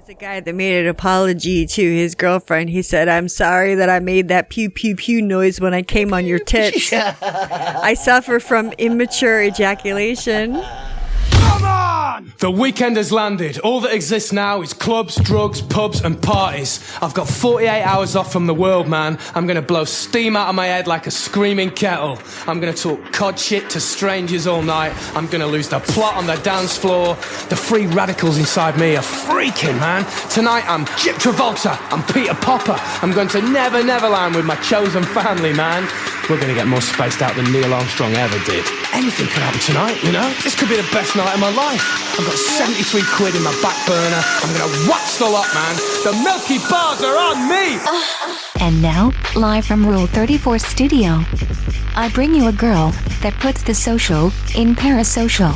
was a guy that made an apology to his girlfriend. He said, "I'm sorry that I made that pew pew pew noise when I came on your tits. I suffer from immature ejaculation." Come on! The weekend has landed. All that exists now is clubs, drugs, pubs and parties. I've got 48 hours off from the world, man. I'm gonna blow steam out of my head like a screaming kettle. I'm gonna talk cod shit to strangers all night. I'm gonna lose the plot on the dance floor. The free radicals inside me are freaking, man. Tonight I'm 𝓚𝓲𝓷𝓴𝓂. I'm Peter Popper. I'm going to Neverland with my chosen family, man. We're gonna get more spaced out than Neil Armstrong ever did. Anything could happen tonight, you know? This could be the best night of my life. I've got 73 quid in my back burner. I'm gonna watch the lot, man. The Milky Bars are on me! And now, live from Rule 34 Studio, I bring you a girl that puts the social in parasocial.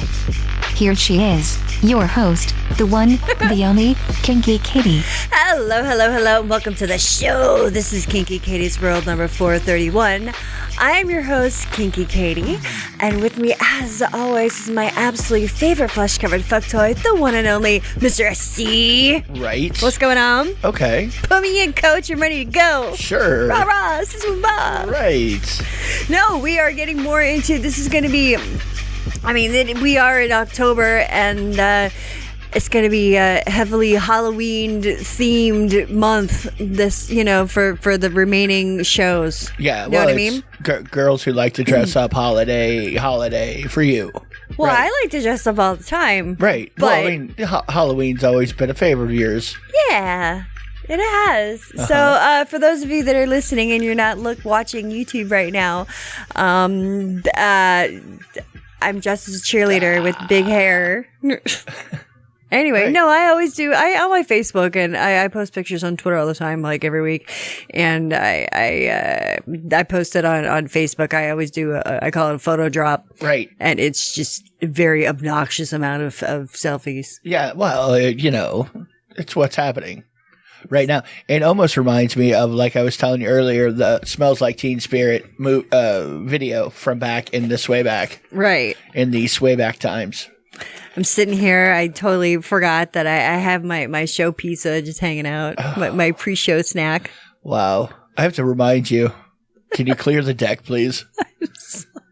Here she is, your host, the one, the only, Kinky Katie. Hello. Welcome to the show. This is Kinky Katie's World number 431. I am your host, Kinky Katie, and with me, as always, is my absolutely favorite flesh-covered fuck toy, the one and only Mr. C. Right. What's going on? Okay. Put me in, coach. I'm ready to go. Sure. Rah-rah, Bob. Right. No, we are getting more into, this is going to be, we are in October, and it's going to be a heavily Halloween-themed month, this, for the remaining shows. Yeah, you know what I mean? Girls who like to dress up holiday for you. Well, right. I like to dress up all the time. Right. But, Halloween's always been a favorite of yours. Yeah. It has. So, for those of you that are listening and you're not watching YouTube right now, I'm dressed as a cheerleader with big hair. Anyway, right. No, I always do. On my Facebook, and I post pictures on Twitter all the time, like every week. And I post it on Facebook. I always do. I call it a photo drop. Right. And it's just a very obnoxious amount of selfies. Yeah. Well, it's what's happening right now. It almost reminds me of, like I was telling you earlier, the Smells Like Teen Spirit video from back in the Swayback. Right. In the Swayback times. I'm sitting here. I totally forgot that I have my show pizza just hanging out, my pre-show snack. Wow. I have to remind you, can you clear the deck, please?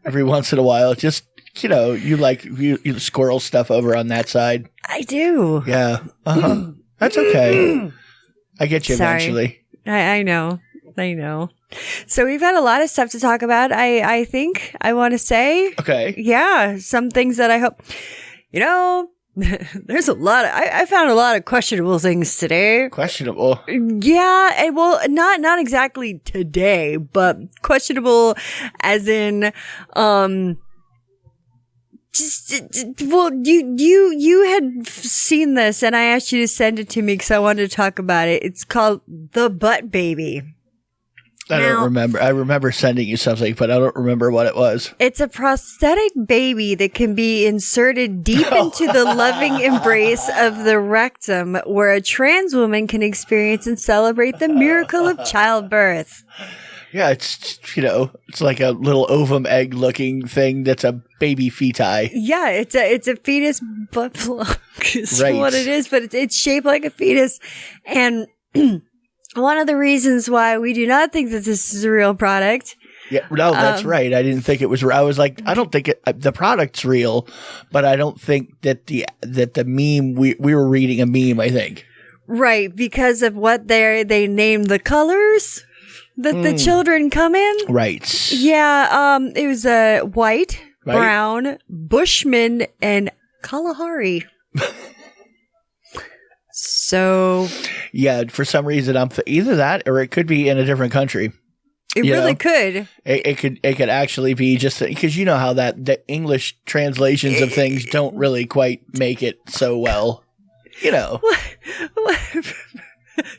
Every once in a while, just, you squirrel stuff over on that side. I do. Yeah. Uh-huh. That's okay. I get you eventually. I know. So we've had a lot of stuff to talk about. I think I want to say. Okay. Yeah. Some things that I hope, there's a lot of, I found a lot of questionable things today. Questionable? Yeah. And well, not exactly today, but questionable as in, you had seen this and I asked you to send it to me because I wanted to talk about it. It's called the butt baby. I don't remember. I remember sending you something, but I don't remember what it was. It's a prosthetic baby that can be inserted deep into the loving embrace of the rectum, where a trans woman can experience and celebrate the miracle of childbirth. Yeah, it's like a little ovum egg looking thing that's a baby feti. Yeah, it's a fetus butt plug is right. What it is, but it's shaped like a fetus. And one of the reasons why we do not think that this is a real product. Yeah, no, that's right. I didn't think it was. I was like, I don't think the product's real, but I don't think that the meme we were reading a meme. I think right, because of what they named the colors that the children come in. Right. Yeah. It was white, right? Brown, Bushman, and Kalahari. So, yeah, for some reason I'm either that or it could be in a different country. It really could. It could actually be just because you know how the English translations of things don't really quite make it so well. What?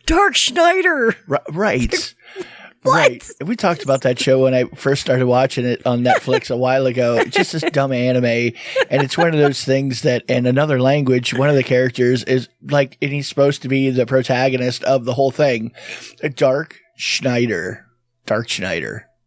Dark Schneider. Right. What? Right. We talked about that show when I first started watching it on Netflix a while ago. It's just this dumb anime. And it's one of those things that in another language, one of the characters is like, and he's supposed to be the protagonist of the whole thing. Dark Schneider.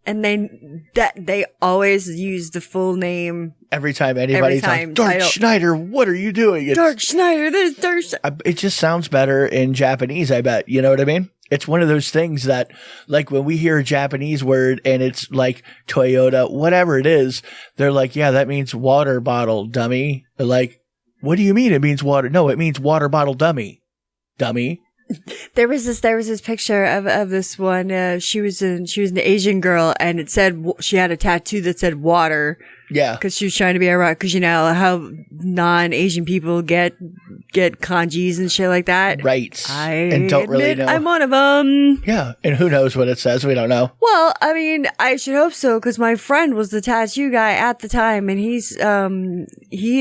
And they always use the full name. Every time anybody's like, Dark Schneider, what are you doing? Dark Schneider, there's Dark Schneider. It just sounds better in Japanese, I bet. You know what I mean? It's one of those things that, like, when we hear a Japanese word and it's like Toyota, whatever it is, they're like, yeah, that means water bottle, dummy. They're like, what do you mean it means water? No, it means water bottle, dummy. Dummy. There was this picture of this one. She was an Asian girl, and it said she had a tattoo that said water. Yeah, because she was trying to be ironic. Because you know how non-Asian people get kanjis and shit like that, right? And don't really know. I'm one of them. Yeah, and who knows what it says? We don't know. Well, I mean, I should hope so, because my friend was the tattoo guy at the time, and he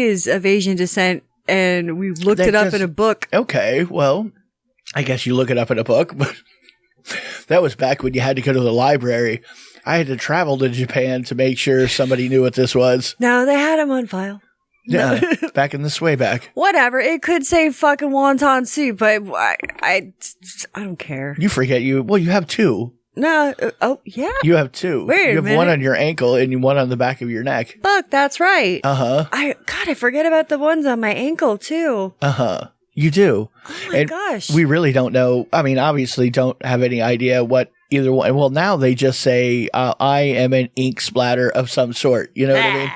is of Asian descent, and we looked it up in a book. Okay, well. I guess you look it up in a book, but that was back when you had to go to the library. I had to travel to Japan to make sure somebody knew what this was. No, they had them on file. Yeah, back in this way back. Whatever. It could say fucking wonton soup, but I don't care. You forget you have two. No. Oh, yeah. You have two. Wait a minute. You have one on your ankle and one on the back of your neck. Fuck, that's right. Uh-huh. I forget about the ones on my ankle, too. Uh-huh. You do. Oh my gosh. We really don't know. I mean, obviously don't have any idea what either one. Well, now they just say, I am an ink splatter of some sort. You know what I mean?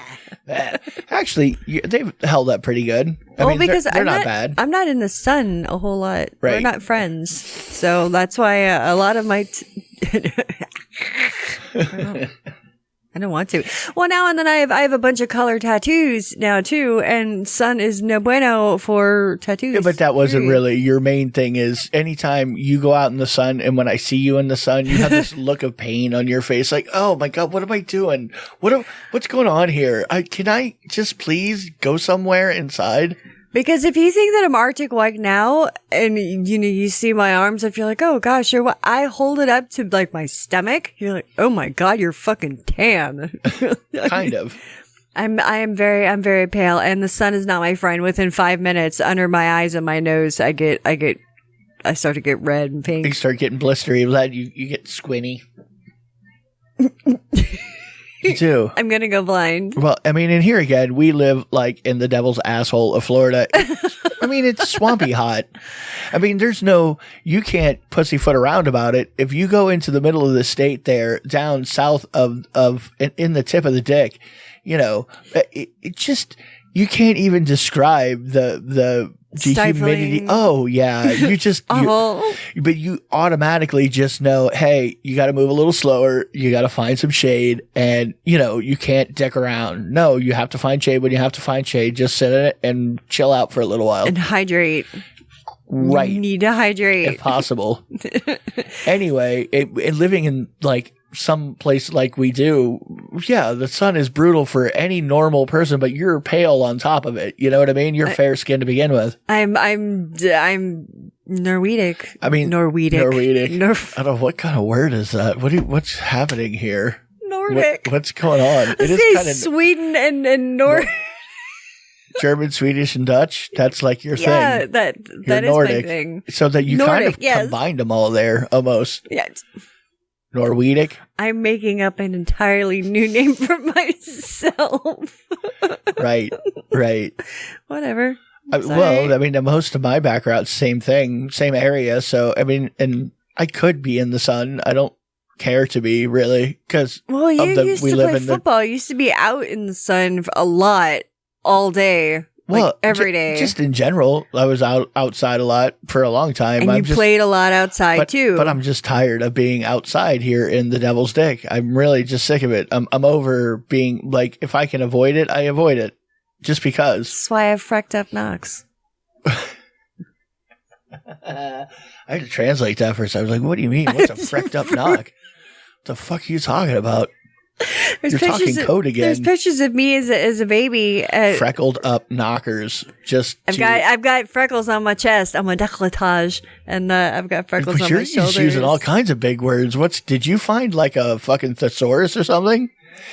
Actually, they've held up pretty good. I mean, because they're not bad. I'm not in the sun a whole lot. Right. We're not friends. So that's why a lot of my... I don't want to. Well, now and then I have a bunch of color tattoos now too, and sun is no bueno for tattoos. Yeah, but that wasn't really your main thing. Is anytime you go out in the sun, and when I see you in the sun, you have this look of pain on your face, like, oh my god, what am I doing? What's going on here? Can I just please go somewhere inside? Because if you think that I'm Arctic white now, and you see my arms, if you're like, oh gosh, I hold it up to like my stomach. You're like, oh my god, you're fucking tan. Kind of. I'm very pale, and the sun is not my friend. Within 5 minutes, under my eyes and my nose, I start to get red and pink. You start getting blistery. You get squinty. You do. I'm gonna go blind. Well, I mean, and here again, we live like in the devil's asshole of Florida. I mean, it's swampy hot. I mean, you can't pussyfoot around about it. If you go into the middle of the state there, down south of in the tip of the dick, it just, you can't even describe the humidity. Oh yeah, you just, but you automatically just know, hey, you got to move a little slower. You got to find some shade, and you can't dick around. No, you have to find shade when you have to find shade. Just sit in it and chill out for a little while and hydrate. Right, you need to hydrate if possible. Anyway, living in like some place like we do, yeah, the sun is brutal for any normal person, but you're pale on top of it. You know what I mean? You're fair skinned to begin with. I'm Norwedic. I mean, Norwedic. I don't know, what kind of word is that? What's happening here? Nordic. What's going on? It is kind of Sweden and Nordic. German, Swedish, and Dutch. That's like your thing. Yeah, that is Nordic. my thing. So that you Nordic, kind of combined them all there, almost. Yeah. Norwedic. I'm making up an entirely new name for myself. Right. Whatever. Well, I mean, most of my background, same thing, same area. So, I mean, and I could be in the sun. I don't care to be, really, because you used to play football. You used to be out in the sun a lot, all day. Well, every day. Just in general, I was outside a lot for a long time. And you played a lot outside too. But I'm just tired of being outside here in the Devil's Dick. I'm really just sick of it. I'm over being like, if I can avoid it, I avoid it. Just because. That's why I have frecked up knocks. I had to translate that first. I was like, what do you mean? What's a frecked up knock? What the fuck are you talking about? You're talking code again. There's pictures of me as a baby. Freckled up knockers. I've got freckles on my chest, on my 𝓚𝓲𝓷𝓴𝔂, and I've got freckles on my shoulders. You're just using all kinds of big words. Did you find like a fucking thesaurus or something?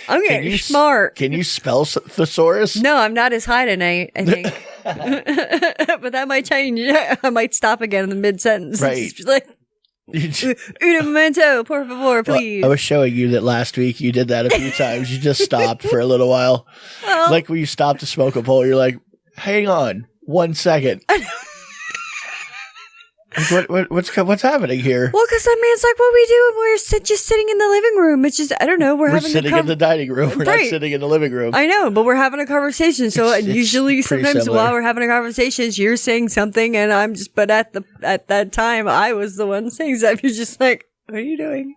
I'm getting smart. Can you spell thesaurus? No, I'm not as high tonight, I think. But that might change. I might stop again in the mid-sentence. Right. Un momento, por favor, please. Well, I was showing you that last week you did that a few times. You just stopped for a little while. Well, Like when you stop to smoke a bowl, you're like, hang on 1 second. What's happening here? well, because I mean, it's like what we do when we're just sitting in the living room. It's just, I don't know, we're having sitting in the dining room. We're not Right. sitting in the living room. I know, but we're having a conversation. So It's usually, pretty sometimes similar. while we're having a conversation, you're saying something, and I'm just. But at that time, I was the one saying stuff. You're just like, "What are you doing?"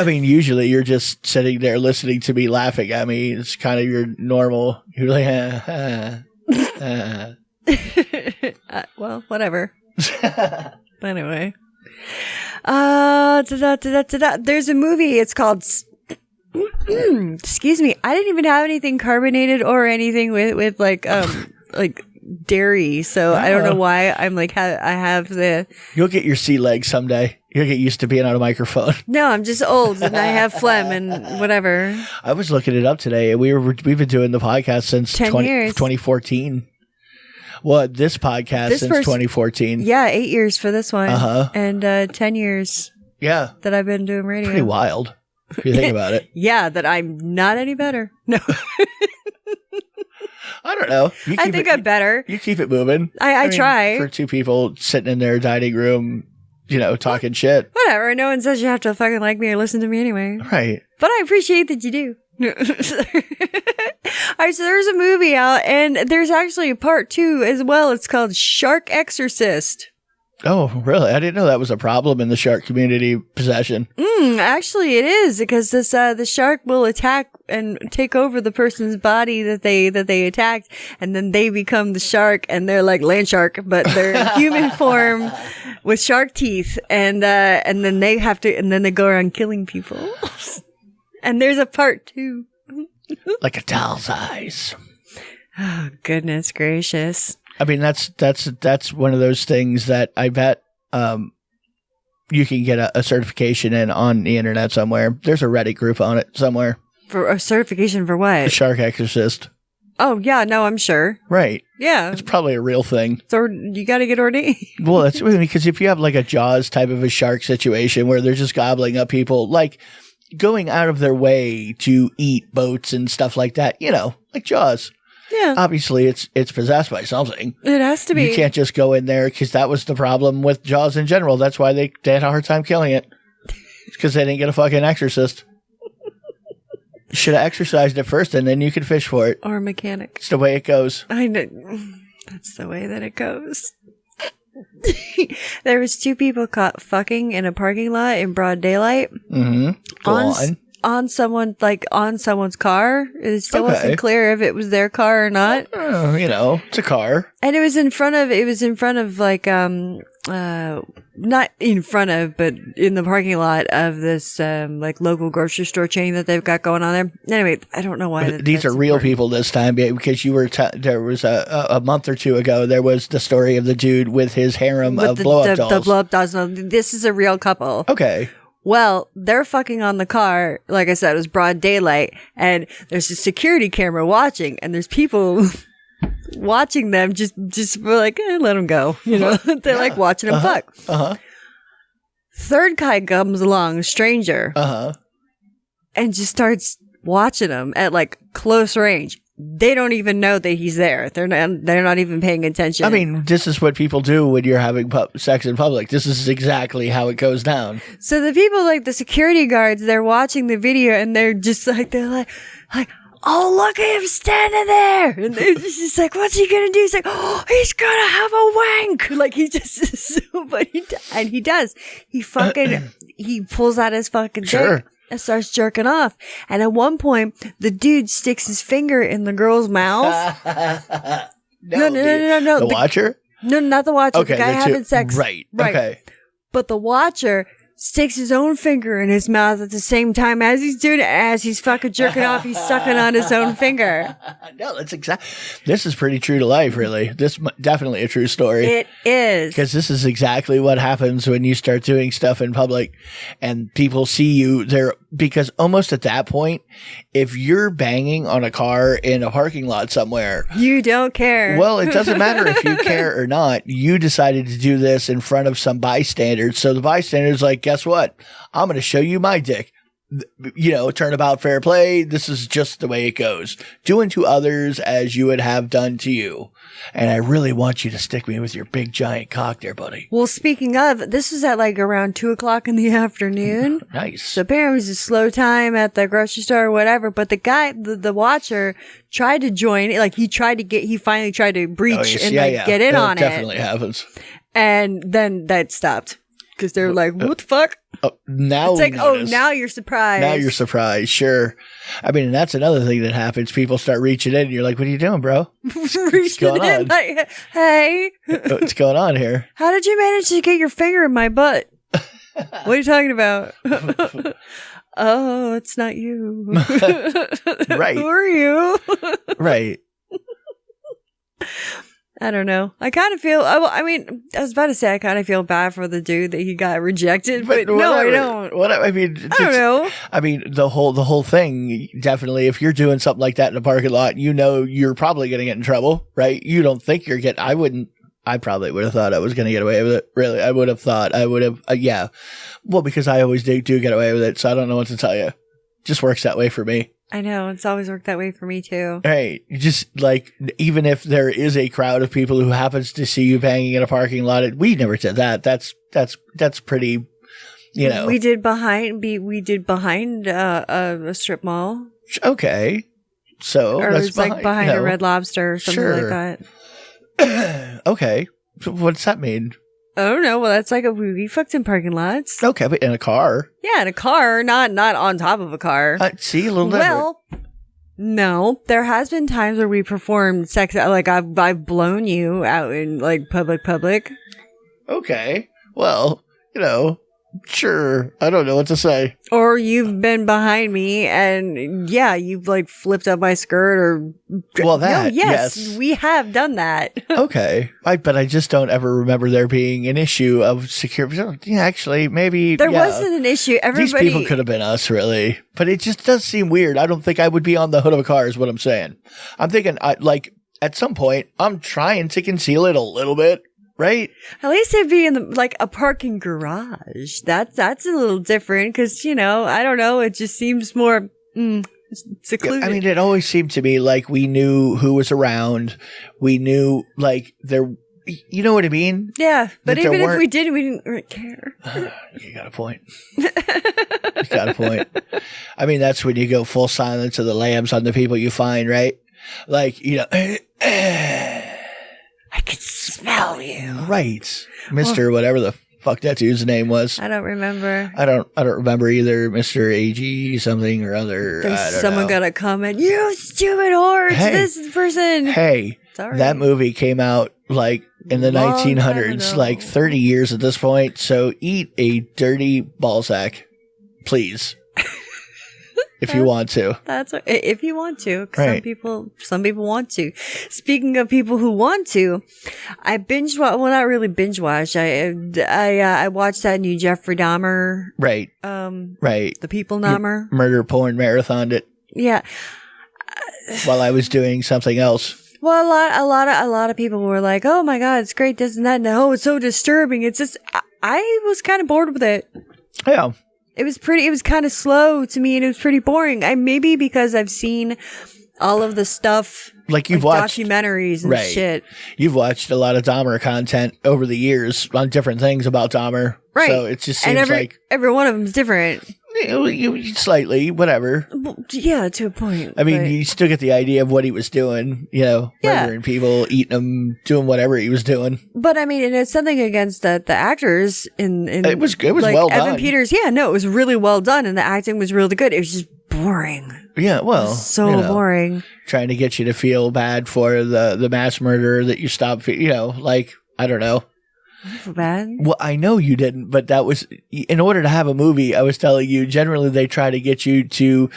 I mean, usually you're just sitting there listening to me laughing at me. It's kind of your normal. You're like, Well, whatever. Anyway, there's a movie. It's called. Excuse me. I didn't even have anything carbonated or anything with like dairy. So I don't know why I'm like I have the. You'll get your sea legs someday. You'll get used to being on a microphone. No, I'm just old and I have phlegm and whatever. I was looking it up today, and we've been doing the podcast since 10 years. 2014. Well, this podcast since 2014. Yeah, 8 years for this one. Uh-huh. And 10 years Yeah, that I've been doing radio. pretty wild if you think about it. Yeah, that I'm not any better. No, I don't know. I think I'm better. You keep it moving. I mean, try. For two people sitting in their dining room, talking shit. Whatever. No one says you have to fucking like me or listen to me anyway. Right. But I appreciate that you do. All right, so there's a movie out, and there's actually a part 2 as well. It's called Shark Exorcist. Oh, really? I didn't know that was a problem in the shark community possession. Actually, it is because this the shark will attack and take over the person's body that they attacked, and then they become the shark, and they're like land shark, but they're in human form with shark teeth, and then they have to, and then they go around killing people. And there's a part 2. Like a doll's eyes. Oh, goodness gracious. I mean, that's one of those things that I bet you can get a certification in on the internet somewhere. There's a Reddit group on it somewhere. For a certification for The what? Shark Exorcist. Oh, yeah, no, I'm sure. Right. Yeah. It's probably a real thing. So you got to get ordained. Well, that's because if you have like a Jaws type of a shark situation where they're just gobbling up people, like going out of their way to eat boats and stuff like that, like Jaws. Yeah. Obviously, it's possessed by something. It has to be. You can't just go in there because that was the problem with Jaws in general. That's why they had a hard time killing it. It's because they didn't get a fucking exorcist. You should have exorcised it first, and then you could fish for it. Or a mechanic. It's the way it goes. I know. That's the way that it goes. There was 2 people caught fucking in a parking lot in broad daylight. Mm-hmm. Go on. On someone's car. It still wasn't clear if it was their car or not. It's a car. And it was in front of like not in front of, but in the parking lot of this like local grocery store chain that they've got going on there. Anyway, I don't know why. These are real people this time, because you were there was a month or 2 ago. There was the story of the dude with his harem of blow-up dolls. The blow-up dolls. No, this is a real couple. Okay. Well, they're fucking on the car. Like I said, it was broad daylight, and there's a security camera watching, and there's people watching them. Just like, let them go. They're like watching them fuck. Third guy comes along, a stranger, and just starts watching them at like close range. They don't even know that he's there. They're not even paying attention. I mean, this is what people do when you're having sex in public. This is exactly how it goes down. So the people, like the security guards, they're watching the video, and they're like, oh, look at him standing there. And they're just like, what's he going to do? He's like, oh, he's going to have a wank. Like he just, but he does. He pulls out his fucking dick and starts jerking off. And at one point, the dude sticks his finger in the girl's mouth. No. The watcher? No, not the watcher. Okay, the guy having sex. Right. Okay. But the watcher sticks his own finger in his mouth at the same time as he's doing it. As he's fucking jerking off, he's sucking on his own finger. No, that's this is pretty true to life, really. This definitely a true story. It is. Because this is exactly what happens when you start doing stuff in public and people see you. because almost at that point, if you're banging on a car in a parking lot somewhere, you don't care. Well, it doesn't matter if you care or not. You decided to do this in front of some bystanders. So the bystander's like, guess what? I'm going to show you my dick. Turnabout fair play. This is just the way it goes. Do unto others as you would have done to you. And I really want you to stick me with your big giant cock there, buddy. Well, speaking of, this was at like around 2:00 in the afternoon. Nice. So apparently it was a slow time at the grocery store or whatever. But the guy, the watcher, tried to join. Like he finally tried to breach get in on it. Definitely happens. And then that stopped. Because they're like, what the fuck? Now it's like, now you're surprised. Now you're surprised, sure. I mean, and that's another thing that happens. People start reaching in, and you're like, what are you doing, bro? What's going on? Like, hey. What's going on here? How did you manage to get your finger in my butt? What are you talking about? Oh, it's not you. Right. Who are you? Right. I don't know. I kind of feel, I was about to say I kind of feel bad for the dude that he got rejected, but no, I don't. I don't know. I mean, the whole thing, definitely, if you're doing something like that in a parking lot, you're probably going to get in trouble, right? You don't think you're getting, I probably would have thought I was going to get away with it. Really, I would have thought yeah. Well, because I always do get away with it, so I don't know what to tell you. Just works that way for me. I know. It's always worked that way for me, too. Right. Just like, even if there is a crowd of people who happens to see you banging in a parking lot, we never did that. That's pretty, We did behind a strip mall. Okay. So, or it's like behind a Red Lobster or something like that. Okay. So what's that mean? I don't know. Well, that's like we fucked in parking lots. Okay, but in a car. Yeah, in a car, not on top of a car. See, a little different. Well, no, there has been times where we performed sex. Like I've blown you out in like public. Okay, well, sure. I don't know what to say. Or you've been behind me and you've like flipped up my skirt or. Well, that, yes, we have done that. Okay. But I just don't ever remember there being an issue of security. Yeah, actually, maybe. There wasn't an issue. These people could have been us, really. But it just does seem weird. I don't think I would be on the hood of a car is what I'm saying. I'm thinking, at some point, I'm trying to conceal it a little bit. Right? At least it'd be in a parking garage. That's a little different because, I don't know. It just seems more secluded. I mean, it always seemed to me like we knew who was around. We knew you know what I mean? Yeah. But even if we did, we didn't care. You got a point. I mean, that's when you go full Silence of the Lambs on the people you find, right? Like, I could smell you. Right. Mr. whatever the fuck that dude's name was. I don't remember. I don't remember either. Mr. AG something or other. Someone got a comment. You stupid whore. It's this person. Hey, that movie came out like in the 1900s, like 30 years at this point. So eat a dirty ballsack, please. If you want to. That's if you want to. Right. Some people want to. Speaking of people who want to, I binge watch. Well, not really binge watch. I watched that new Jeffrey Dahmer. Right. Right. The People Dahmer. Murder porn marathoned it. Yeah. While I was doing something else. Well, a lot of people were like, "Oh my God, it's great, this and that." No, it's so disturbing. It's just I was kind of bored with it. Yeah. It was kind of slow to me and it was pretty boring. Maybe because I've seen all of the stuff, like you've watched documentaries and shit. You've watched a lot of Dahmer content over the years on different things about Dahmer. Right. So it just seems every one of them is different. You slightly, whatever. Well, yeah, to a point. I mean, you still get the idea of what he was doing, murdering people, eating them, doing whatever he was doing. But I mean, and it's something against the actors in it was well done. Evan Peters, it was really well done and the acting was really good. It was just boring. Yeah, well, so boring. Trying to get you to feel bad for the mass murderer that you stopped, I don't know. I feel bad. Well, I know you didn't, but that was in order to have a movie. I was telling you, generally they try to get you to,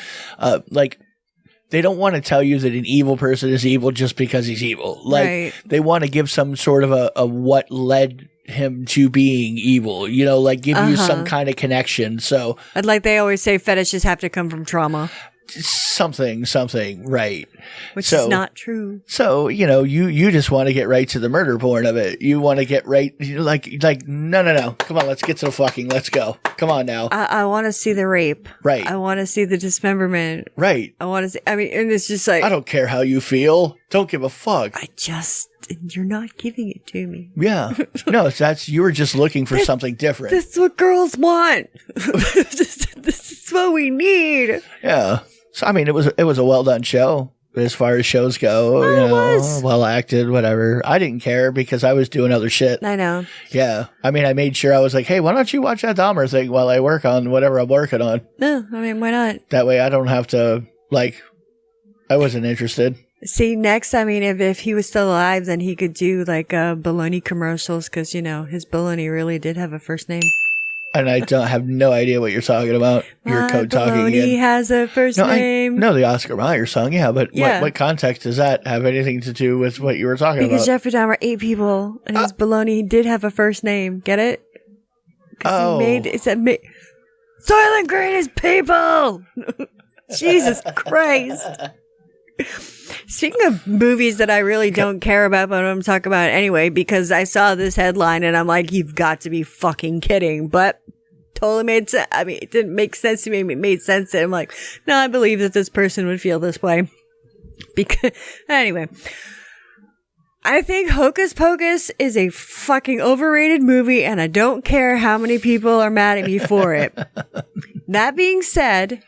they don't want to tell you that an evil person is evil just because he's evil. They want to give some sort of a what led him to being evil, like give you some kind of connection. So, And like they always say, fetishes have to come from trauma, something, right. which is not true. So, you just want to get right to the murder porn of it. You want to get right, like, no. Come on, let's get to the fucking, let's go. Come on now. I want to see the rape. Right. I want to see the dismemberment. Right. I want to see, and it's just like, I don't care how you feel. Don't give a fuck. You're not giving it to me. Yeah. No, you were just looking for something different. That's what girls want. This is what we need. Yeah. So, it was a well done show as far as shows go. It was. Well acted, whatever. I didn't care because I was doing other shit. I know. Yeah. I made sure I was like, hey, why don't you watch that Dahmer thing while I work on whatever I'm working on? No, why not? That way I don't have to, I wasn't interested. See, next, if he was still alive, then he could do baloney commercials because, his baloney really did have a first name. And I don't have no idea what you're talking about. You're code talking again. Baloney has a first name. No, the Oscar Mayer song, yeah, but Yeah. What context does that have anything to do with what you were talking Because about? Jeffrey Dahmer ate people, and his baloney did have a first name. Get it? It said Soylent Green is people! Jesus Christ. Speaking of movies that I really don't care about, but I'm talking about anyway, because I saw this headline and I'm like, you've got to be fucking kidding. But totally made sense. It didn't make sense to me. It made sense. And I'm like, no, I believe that this person would feel this way. Because, anyway. I think Hocus Pocus is a fucking overrated movie, and I don't care how many people are mad at me for it. That being said,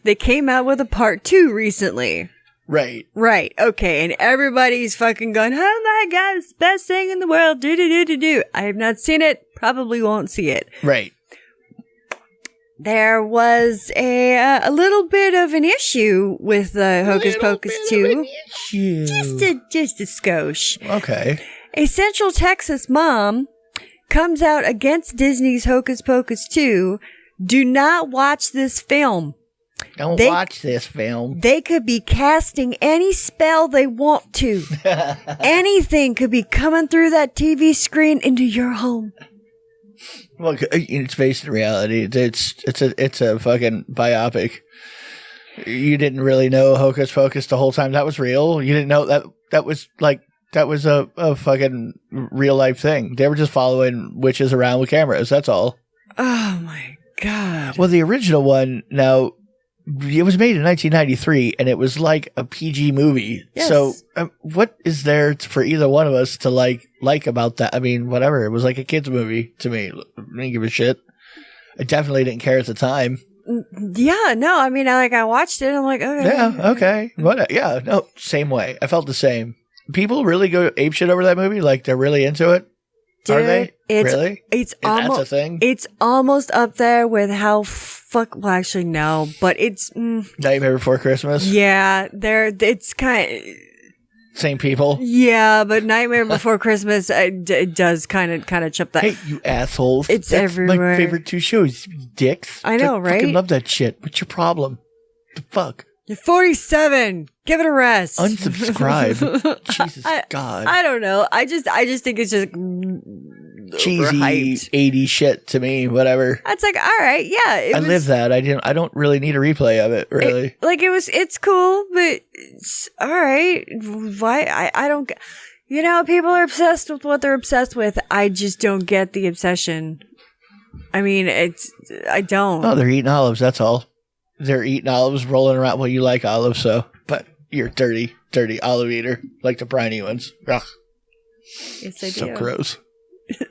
they came out with a part 2 recently. Right. Right. Okay. And everybody's fucking going, oh my God, it's the best thing in the world. Do. I have not seen it. Probably won't see it. Right. There was a little bit of an issue with Hocus Pocus 2. Just a skosh. Okay. A Central Texas mom comes out against Disney's Hocus Pocus 2. Do not watch this film. Don't watch this film. They could be casting any spell they want to. Anything could be coming through that TV screen into your home. Well, it's based in reality. It's a fucking biopic. You didn't really know Hocus Pocus the whole time that was real. You didn't know that was a fucking real life thing. They were just following witches around with cameras. That's all. Oh my God. Well, the original one now. It was made in 1993, and it was like a PG movie. Yes. So, what is there for either one of us to like about that? Whatever. It was like a kid's movie to me. I didn't give a shit. I definitely didn't care at the time. Yeah, no. I watched it. I'm like, okay. Yeah, okay. What? Yeah, no, same way. I felt the same. People really go apeshit over that movie. Like they're really into it. Dude, are they? Really? It's that's almost a thing. It's almost up there with how well, actually no, but it's Nightmare Before Christmas. Yeah, it's kind of same people. Yeah, but Nightmare Before Christmas it does kind of chip that. Hey, you assholes! It's That's everywhere. My favorite 2 shows, you dicks. I know, I right? fucking love that shit. What's your problem? The fuck? You're 47. Give it a rest. Unsubscribe. Jesus God. I don't know. I just think it's just cheesy overhyped. 80s shit to me. Whatever. It's like, all right, yeah. I live that. I don't really need a replay of it. Really. It's cool, but it's all right. Why? I don't. People are obsessed with what they're obsessed with. I just don't get the obsession. I don't. Oh, they're eating olives. That's all. They're eating olives, rolling around. Well, you like olives, but you're dirty olive eater, like the briny ones. Ugh. Yes, I do. So gross.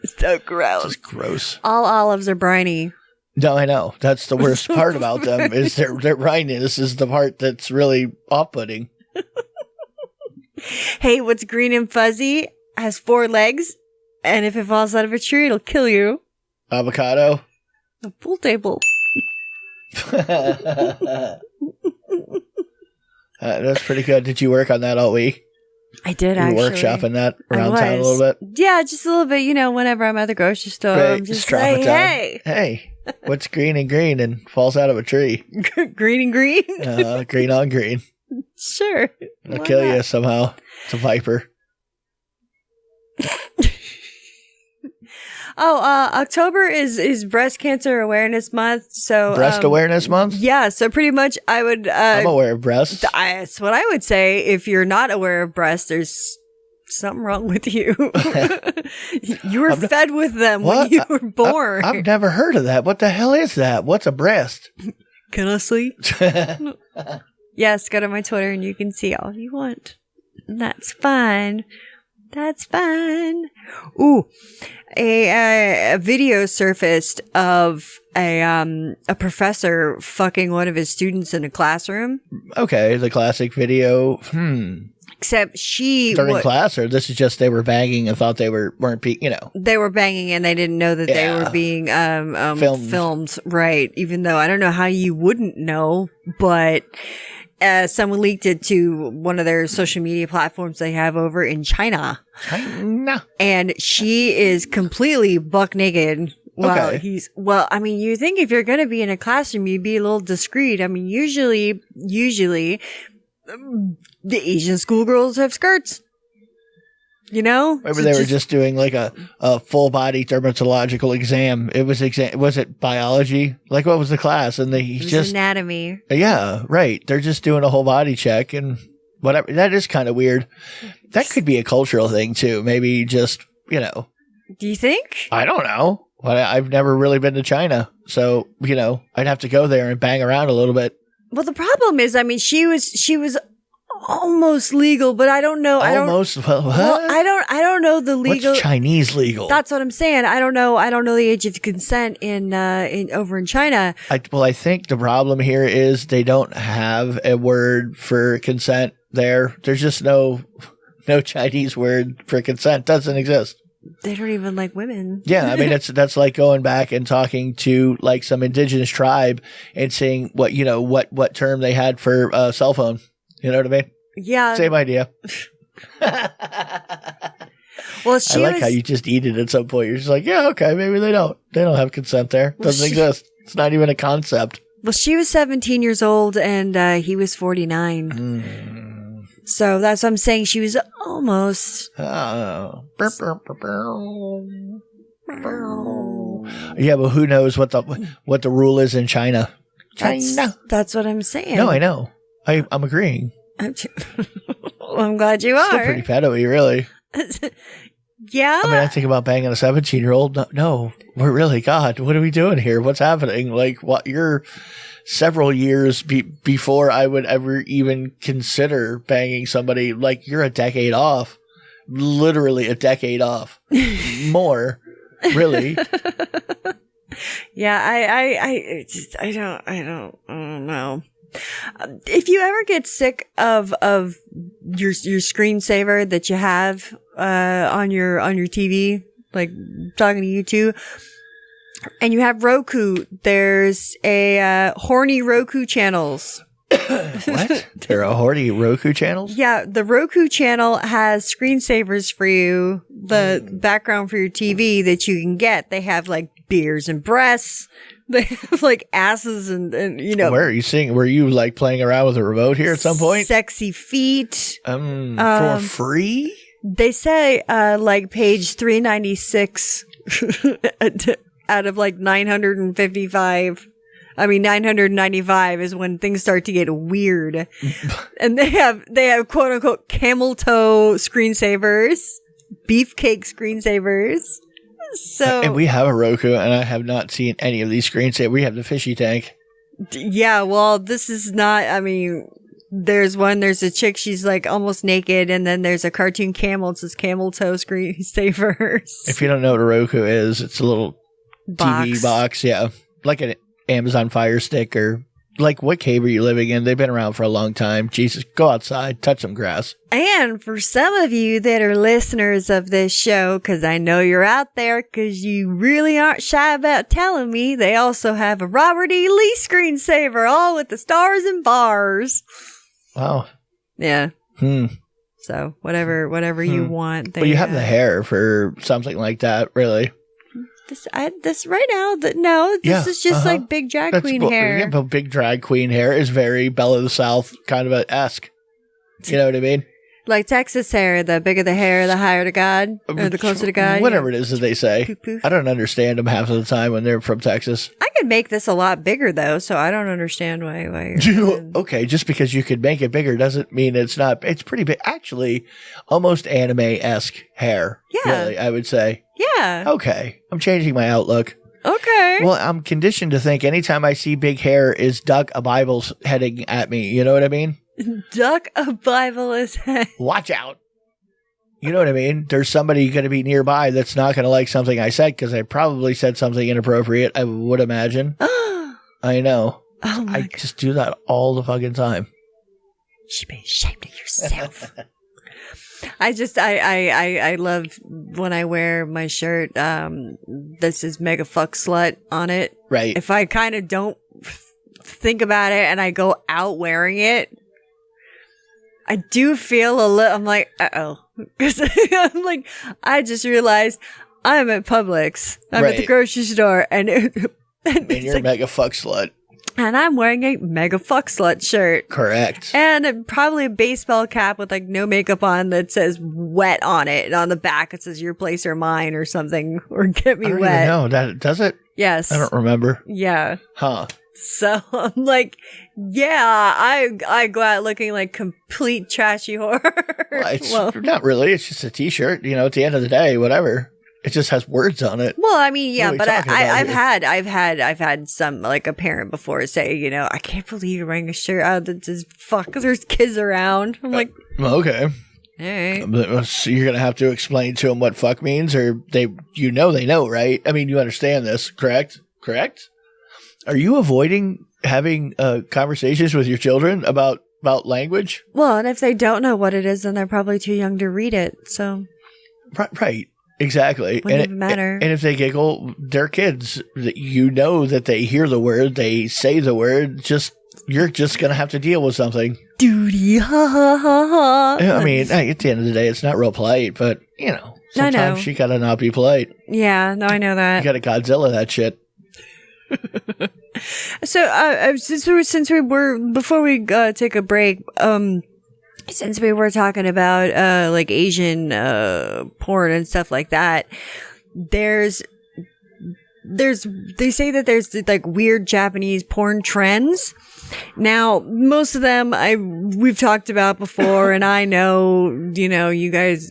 So gross. Just gross. All olives are briny. No, I know. That's the worst part about them is their brininess is the part that's really off-putting. Hey, what's green and fuzzy has 4 legs, and if it falls out of a tree, it'll kill you. Avocado. The pool table. That's pretty good. Did you work on that all week? I did, you actually. workshopping that around town a little bit? Yeah, just a little bit. Whenever I'm at the grocery store, Right, I'm just drop like, it down. Hey, what's green and falls out of a tree? Green and green? Green on green. Sure. It'll kill you somehow. It's a viper. October is Breast Cancer Awareness Month. So Breast Awareness Month? Yeah, so pretty much I would... I'm aware of breasts. That's what I would say. If you're not aware of breasts, there's something wrong with you. You were fed with them when you were born. I've never heard of that. What the hell is that? What's a breast? Can I see? Yes, go to my Twitter and you can see all you want. That's fine. That's fine. Ooh, a video surfaced of a professor fucking one of his students in a classroom. Okay, the classic video. Except during class, or this is just they were banging and thought they weren't they were banging and they didn't know that they were being filmed, right? Even though I don't know how you wouldn't know, but someone leaked it to one of their social media platforms they have over in China. And she is completely buck naked. Well, I mean, you think if you're going to be in a classroom, you'd be a little discreet. I mean, usually the Asian schoolgirls have skirts. You know? Maybe they were just doing like a full body dermatological exam. Was it biology? Like what was the class? And just anatomy. Yeah, right. They're just doing a whole body check and whatever. That is kind of weird. That could be a cultural thing too. Maybe just, Do you think? I don't know. I've never really been to China. So, I'd have to go there and bang around a little bit. Well, the problem is, I mean, she was almost legal, but I don't know. Almost. I don't know the legal. What's Chinese legal? That's what I'm saying. I don't know the age of consent in over in China. I think the problem here is they don't have a word for consent there. There's just no Chinese word for consent. Doesn't exist. They don't even like women. Yeah, I mean that's like going back and talking to like some indigenous tribe and seeing what term they had for a cell phone. You know what I mean? Yeah. Same idea. Well, I like how you just eat it at some point. You're just like, yeah, okay, maybe they don't have consent there. Doesn't exist. It's not even a concept. Well, she was 17 years old and he was 49. So that's what I'm saying. She was almost. Yeah, but who knows what the rule is in China? That's what I'm saying. No, I know. I'm agreeing. Well, I'm glad you are. Still pretty pedo-y, really. Yeah. I mean, I think about banging a 17-year-old. No, we're really, God, what are we doing here? What's happening? Like, what? You're several years before I would ever even consider banging somebody. Like, you're a decade off. Literally a decade off. More. Really. Yeah, I don't know. If you ever get sick of your screensaver that you have on your TV, like talking to you two, and you have Roku, there's a horny Roku channels. What? There are horny Roku channels? Yeah, the Roku channel has screensavers for you, the background for your TV that you can get. They have like beers and breasts. They have like asses and Where are you seeing? Were you like playing around with a remote here at some point? Sexy feet. For free? They say like page 396 out of like 955. I mean 995 is when things start to get weird. And they have quote unquote camel toe screensavers, beefcake screensavers. So, and we have a Roku, and I have not seen any of these screens. We have the fishy tank. Yeah, well, this is not. I mean, there's a chick. She's like almost naked, and then there's a cartoon camel. It says camel toe screensavers. If you don't know what a Roku is, it's a little TV box. Yeah, like an Amazon Fire Stick or. Like, what cave are you living in? They've been around for a long time. Jesus, go outside, touch some grass. And for some of you that are listeners of this show, because I know you're out there, because you really aren't shy about telling me, they also have a Robert E. Lee screensaver, all with the stars and bars. Wow. Yeah. So, whatever you want. Well, you have the hair for something like that, really. This right now, this is just like big drag queen hair. Yeah, but big drag queen hair is very Belle of the South kind of a esque. You know what I mean? Like Texas hair, the bigger the hair, the higher to God, or the closer to God. Whatever it is that they say. Poof, poof. I don't understand them half of the time when they're from Texas. I could make this a lot bigger though, so I don't understand why you're Okay, just because you could make it bigger doesn't mean it's not. It's pretty big. Actually, almost anime-esque hair. Yeah. Really, I would say. Yeah. Okay, I'm changing my outlook. Okay. Well, I'm conditioned to think anytime I see big hair is duck a Bible's heading at me. You know what I mean? Duck a Bible is Watch out. You know what I mean? There's somebody going to be nearby that's not going to like something I said because I probably said something inappropriate, I would imagine. I know. Oh my I God. just do that all the fucking time. You should be ashamed of yourself. I love when I wear my shirt. This is mega fuck slut on it. Right. If I kind of don't think about it and I go out wearing it, I do feel a little, I'm like, uh-oh. Because I'm like, I just realized I'm at Publix. I'm at the Right. grocery store and And you're a mega fuck slut. and I'm wearing a mega fuck slut shirt. Correct. And probably a baseball cap with like no makeup on that says wet on it. And on the back it says your place or mine or something. Or get me I don't wet. even know. That, does it? Yes. I don't remember. Yeah. Huh. So I'm like, yeah, I go out looking like complete trashy whore. Well, it's well, not really. It's just a t-shirt. You know, at the end of the day, whatever. It just has words on it. I mean, yeah, What are we but talking about I've had some like a parent before say, you know, I can't believe you're wearing a shirt out that says fuck because there's kids around. I'm like, Okay. all right. So you're going to have to explain to them what fuck means, or they know, right? I mean, you understand this, correct? Correct? Are you avoiding having conversations with your children about language? Well, and if they don't know what it is, then they're probably too young to read it. So Right. Exactly. Wouldn't even matter. And if they giggle, they're kids. You know that they hear the word, they say the word. You're just going to have to deal with something. duty, ha ha ha ha. I mean, at the end of the day, it's not real polite, but you know, I know. sometimes you got to not be polite. Yeah, no, I know You that. got to Godzilla that shit. So, since we were before we take a break, since we were talking about like Asian porn and stuff like that, they say that there's like weird Japanese porn trends. Now, most of them we've talked about before, and I know, you know, you guys,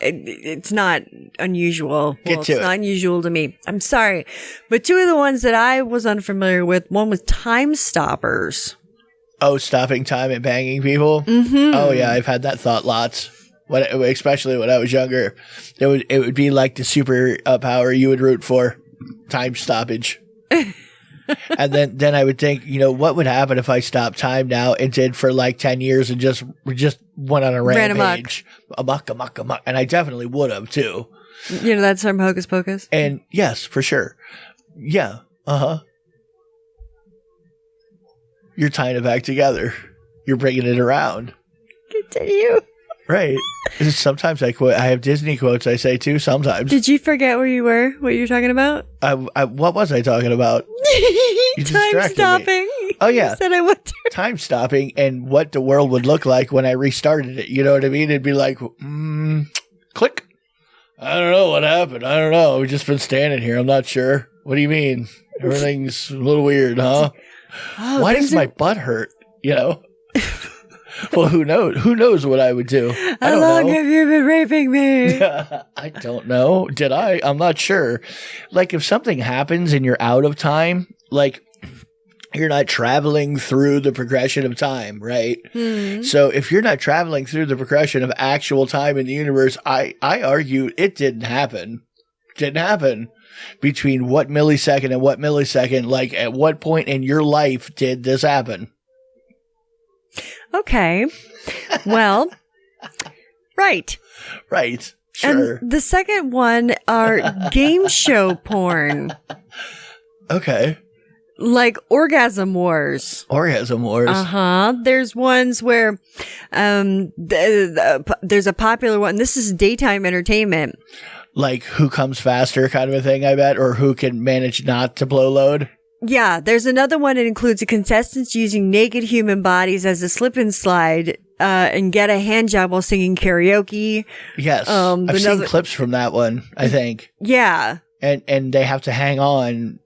it's not unusual. Get to it's it. not unusual to me. I'm sorry. But two of the ones that I was unfamiliar with, one was Time Stoppers. Oh, stopping time and banging people? Mm-hmm. Oh, yeah, I've had that thought lots. Especially when I was younger. It would be like the super power you would root for. Time stoppage. And then I would think, you know, what would happen if I stopped time now and did for like 10 years and just went on a rampage? Amok. And I definitely would have, too. You know, that's from Hocus Pocus. And yes, for sure. Yeah. Uh-huh. You're tying it back together. You're bringing it around. Continue. Right. Sometimes I quote. I have Disney quotes I say too. Sometimes. Did you forget where you were? What you were talking about? What was I talking about? Time distracted me. stopping. Oh, yeah. You said I went to. Time stopping and what the world would look like when I restarted it. You know what I mean? It'd be like, click. I don't know what happened. I don't know. We've just been standing here. I'm not sure. What do you mean? Everything's a little weird, huh? Oh, Why does my butt hurt? You know? Well, who knows? Who knows what I would do? I How don't long know. have you been raping me? I don't know. Did I? I'm not sure. Like if something happens and you're out of time, like you're not traveling through the progression of time, right? So if you're not traveling through the progression of actual time in the universe, I argue it didn't happen. Didn't happen. Between what millisecond and what millisecond, like at what point in your life did this happen? Okay. Well, right. Right. Sure. And the second one are game show porn, Okay. like Orgasm Wars. Orgasm Wars. There's ones where there's a popular one. This is daytime entertainment. Like who comes faster kind of a thing, I bet, or who can manage not to blow load. Yeah, there's another one that includes the contestants using naked human bodies as a slip and slide and get a hand job while singing karaoke. Yes. I've seen clips from that one, I think. Yeah. And they have to hang on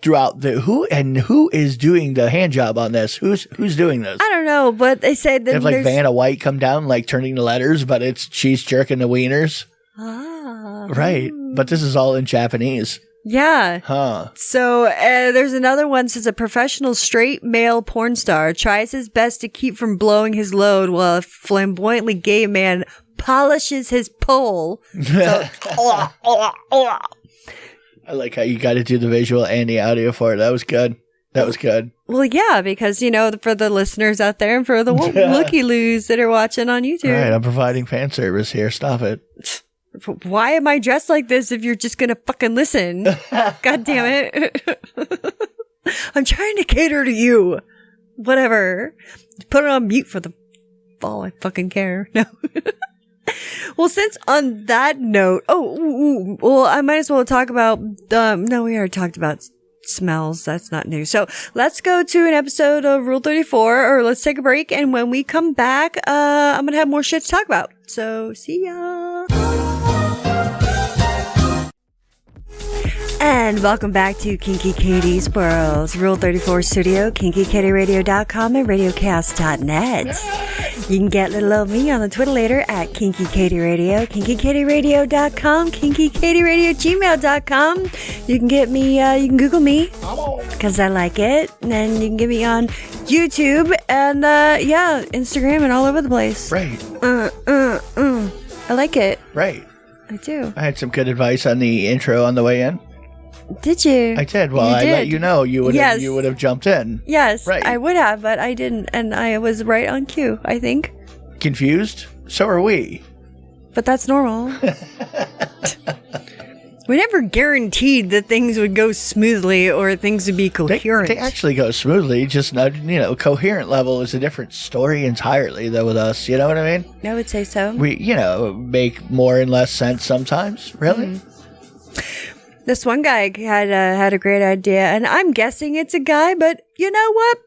throughout who is doing the hand job on this? Who's doing this? I don't know, but they say that they have like Vanna White come down, like turning the letters, but she's jerking the wieners. Right. But this is all in Japanese. Yeah. Huh. So there's another one says a professional straight male porn star tries his best to keep from blowing his load while a flamboyantly gay man polishes his pole. So, I like how you got to do the visual and the audio for it. That was good. Well, yeah, because, for the listeners out there and for the looky-loos that are watching on YouTube. All right, I'm providing fan service here. Stop it. Why am I dressed like this if you're just going to fucking listen? God damn it. I'm trying to cater to you. Whatever. Put it on mute for all I fucking care. No. Well, since on that note, I might as well talk about, no, we already talked about smells. That's not new. So let's go to an episode of Rule 34, or let's take a break. And when we come back, I'm going to have more shit to talk about. So see ya. And welcome back to Kinky Katie Squirrels, Rule 34 Studio, KinkyKatieRadio.com, and RadioCast.net. You can get little old me on the Twitter later at Kinky Katie Radio, KinkyKatieRadio.com, KinkyKatieRadio@gmail.com. You can get me, you can Google me, because I like it. And then you can get me on YouTube and, Instagram and all over the place. Right. I like it. Right. I do. I had some good advice on the intro on the way in. Did you? I did. Well, I let you know you would have jumped in. Yes, right. I would have, but I didn't, and I was right on cue, I think. Confused? So are we. But that's normal. We never guaranteed that things would go smoothly or things would be coherent. They actually go smoothly, just not, coherent level is a different story entirely, though, with us. You know what I mean? I would say so. We, make more and less sense sometimes. Really? Mm-hmm. This one guy had a great idea, and I'm guessing it's a guy, but you know what?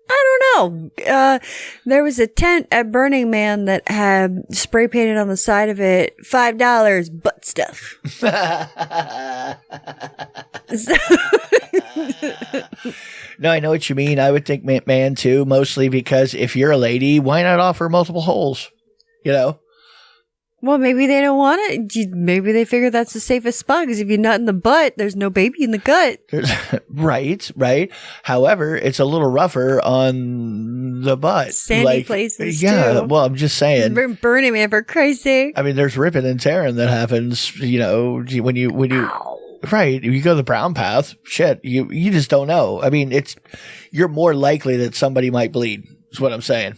I don't know. There was a tent at Burning Man that had spray painted on the side of it, $5 butt stuff. No, I know what you mean. I would think man too, mostly because if you're a lady, why not offer multiple holes? Well, maybe they don't want it. Maybe they figure that's the safest spot, because if you nut in the butt, there's no baby in the gut. Right. However, it's a little rougher on the butt. Sandy places, yeah, too. Well, I'm just saying. Burning Man, for Christ's sake. I mean, there's ripping and tearing that happens, when you right, you go the brown path, shit, you just don't know. I mean, you're more likely that somebody might bleed, is what I'm saying.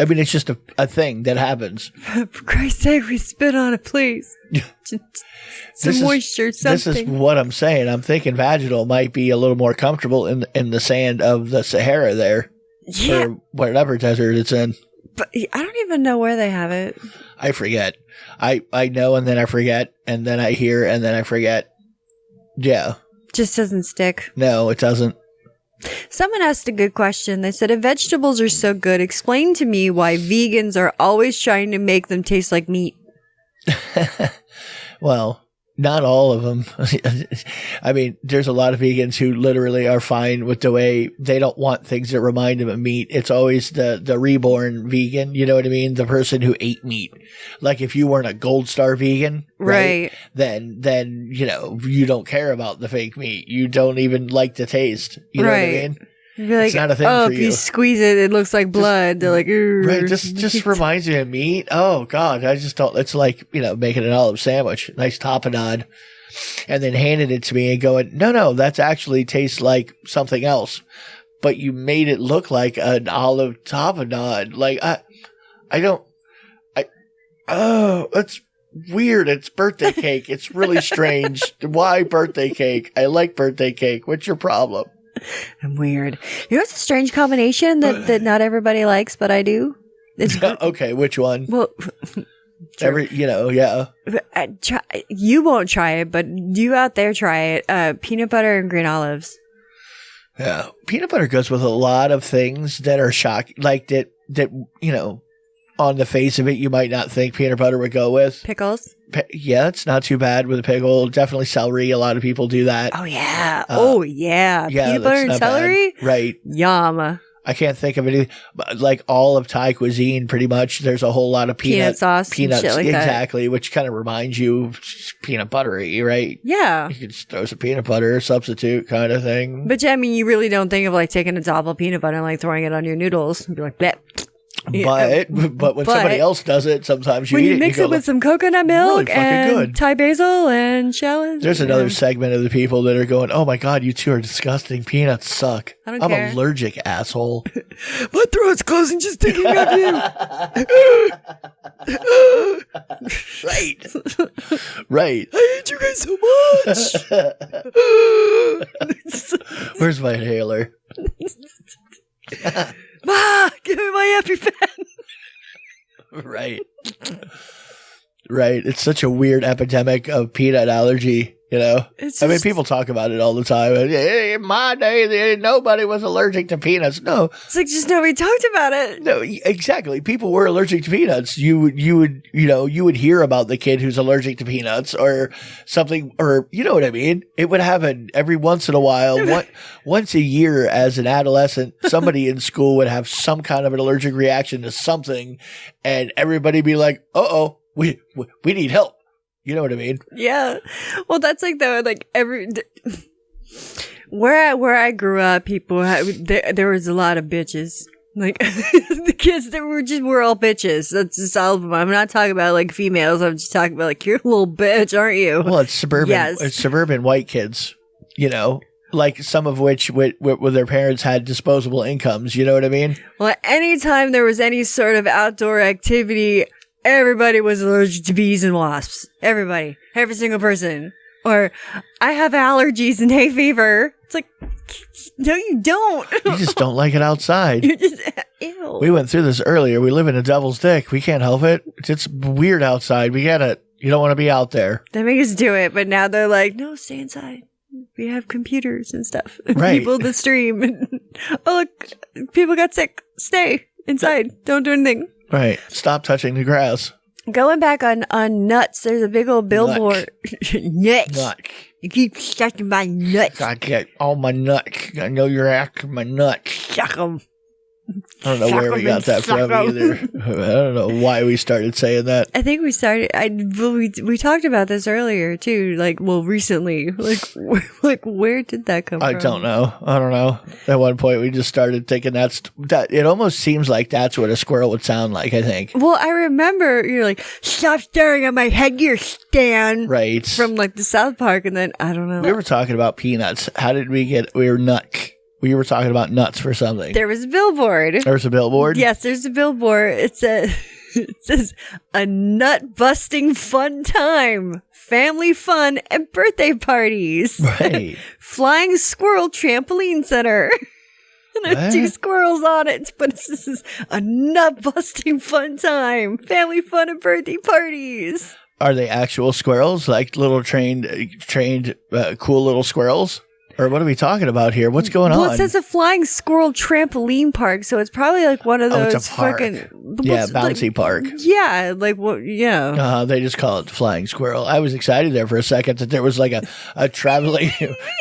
I mean, it's just a thing that happens. For Christ's sake, we spit on it, please. Some moisture, something. This is what I'm saying. I'm thinking vaginal might be a little more comfortable in the sand of the Sahara there. Yeah. Or whatever desert it's in. But I don't even know where they have it. I forget. I know, and then I forget, and then I hear, and then I forget. Yeah. Just doesn't stick. No, it doesn't. Someone asked a good question. They said, if vegetables are so good, explain to me why vegans are always trying to make them taste like meat. Well, not all of them. I mean, there's a lot of vegans who literally are fine with the way they don't want things that remind them of meat. It's always the reborn vegan. You know what I mean? The person who ate meat. Like if you weren't a gold star vegan, right? Then, you don't care about the fake meat. You don't even like the taste. You know what I mean? Like, it's not a thing for if you squeeze it, it looks like blood. They're like, right, just reminds me of meat. Oh God, I just don't. It's like making an olive sandwich, nice tapenade, and then handing it to me and going, no, that's actually tastes like something else, but you made it look like an olive tapenade. Like it's weird. It's birthday cake. It's really strange. Why birthday cake? I like birthday cake. What's your problem? I'm weird. It's a strange combination that not everybody likes, but I do. Okay, which one? Well, sure. Yeah. You won't try it, but you out there try it. Peanut butter and green olives. Yeah. Peanut butter goes with a lot of things that are shocking, like that, on the face of it, you might not think peanut butter would go with. Pickles. Yeah, it's not too bad with a pickle. Definitely celery. A lot of people do that. Oh, yeah. Yeah, Peanut butter and not celery? bad. Right. Yum. I can't think of any, like all of Thai cuisine, pretty much. There's a whole lot of peanut sauce, peanuts, and shit like exactly, which kind of reminds you of peanut buttery, right? Yeah. You can just throw some peanut butter, substitute kind of thing. But yeah, I mean, you really don't think of like taking a dollop of peanut butter and like throwing it on your noodles and be like, bleh. But when somebody else does it, sometimes you when eat you it. mix you it go, with some coconut milk really and good. Thai basil and shallots. There's another segment of the people that are going, "Oh my god, you two are disgusting. Peanuts suck. I don't I'm care. allergic, asshole." My throat's closing just thinking of you. Right. I hate you guys so much. Where's my inhaler? Ma, give me my EpiPen. Right. Right. It's such a weird epidemic of peanut allergy, It's I mean, just- people talk about it all the time. Hey, in my day, nobody was allergic to peanuts. No, It's like just nobody talked about it. no, exactly. People were allergic to peanuts. You would hear about the kid who's allergic to peanuts or something, or you know what I mean? It would happen every once in a while. Once a year as an adolescent, somebody in school would have some kind of an allergic reaction to something and everybody be like, uh-oh, we need help. You know what I mean? Yeah. Well, that's like where I grew up, there was a lot of bitches. Like the kids that were all bitches. That's just all of them. I'm not talking about like females. I'm just talking about like, you're a little bitch, aren't you? Well, it's suburban. Yes. It's suburban white kids. Like some of which with their parents had disposable incomes. You know what I mean? Well, anytime there was any sort of outdoor activity, everybody was allergic to bees and wasps. Everybody. Every single person. Or, I have allergies and hay fever. It's like, no, you don't. You just don't like it outside. You're just, ew. We went through this earlier. We live in a devil's dick. We can't help it. It's weird outside. We get it. You don't want to be out there. They make us do it, but now they're like, no, stay inside. We have computers and stuff. Right. People that stream. Oh, look, people got sick. Stay inside. Don't do anything. Right. Stop touching the grass. Going back on nuts, there's a big old billboard. Nuts. Nut. You keep sucking my nuts. I get all my nuts. I know you're after my nuts. Suck 'em. I don't know Suck where 'em we got and that suck from 'em. either. I don't know why we started saying that. I think we started. We talked about this earlier too. Like, well, recently. Like where did that come I from? don't know. I don't know. At one point, we just started thinking that it almost seems like that's what a squirrel would sound like, I think. Well, I remember you're like, stop staring at my headgear, Stan. Right. From like the South Park, and then I don't know. We were talking about peanuts. How did we were nuts. We were talking about nuts for something. There was a billboard. There was a billboard? Yes, there's a billboard. It says a nut busting fun time, family fun and birthday parties. Right. Flying Squirrel Trampoline Center. And there's two squirrels on it, but this is a nut busting fun time, family fun and birthday parties. Are they actual squirrels? Like little trained, cool little squirrels? Or what are we talking about here? What's going on? Well, it says a Flying Squirrel Trampoline Park, so it's probably like one of those it's a park. Bouncy park. Yeah, like what? Yeah. They just call it Flying Squirrel. I was excited there for a second that there was like a traveling